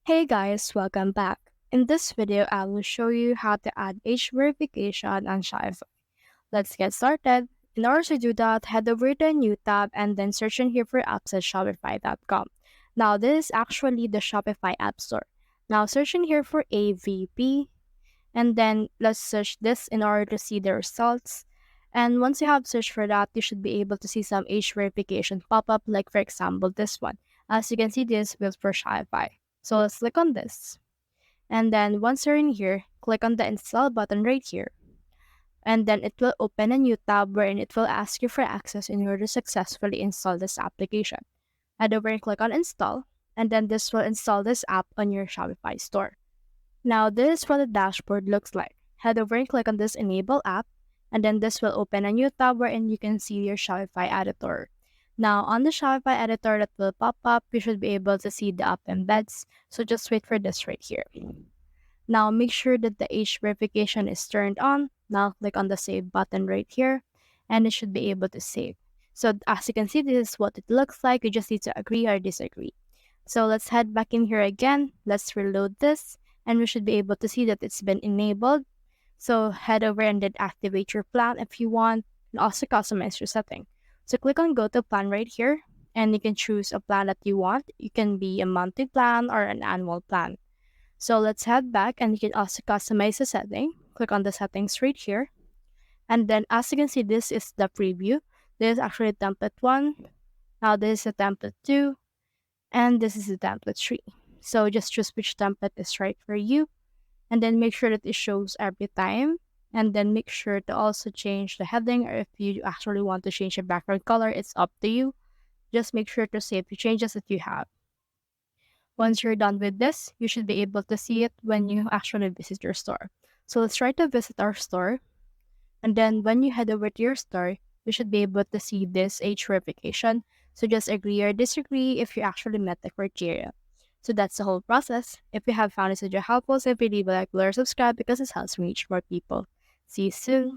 Hey guys, welcome back. In this video, I will show you how to add age verification on Shopify. Let's get started. In order to do that, head over to a new tab and then search in here for apps at shopify.com. Now, this is actually the Shopify App Store. Now, search in here for AVP and then let's search this in order to see the results. And once you have searched for that, you should be able to see some age verification pop up, like for example, this one. As you can see, this is built for Shopify. So let's click on this. And then once you're in here, click on the install button right here. And then it will open a new tab wherein it will ask you for access in order to successfully install this application. Head over and click on install, and then this will install this app on your Shopify store. Now this is what the dashboard looks like. Head over and click on this enable app, and then this will open a new tab wherein you can see your Shopify editor. Now on the Shopify editor that will pop up, you should be able to see the app embeds. So just wait for this right here. Now make sure that the age verification is turned on. Now click on the save button right here, and it should be able to save. So as you can see, this is what it looks like. You just need to agree or disagree. So let's head back in here again. Let's reload this, and we should be able to see that it's been enabled. So head over and then activate your plan if you want, and also customize your setting. So click on go to plan right here, and you can choose a plan that you want. It can be a monthly plan or an annual plan. So let's head back, and you can also customize the setting. Click on the settings right here. And then as you can see, this is the preview. This is actually template 1. Now this is a template 2. And this is the template 3. So just choose which template is right for you. And then make sure that it shows every time. And then make sure to also change the heading, or if you actually want to change the background color, it's up to you. Just make sure to save the changes that you have. Once you're done with this, you should be able to see it when you actually visit your store. So let's try to visit our store. And then when you head over to your store, you should be able to see this age verification. So just agree or disagree if you actually met the criteria. So that's the whole process. If you have found this video helpful, simply leave a like, below, or subscribe because this helps me reach more people. See you soon.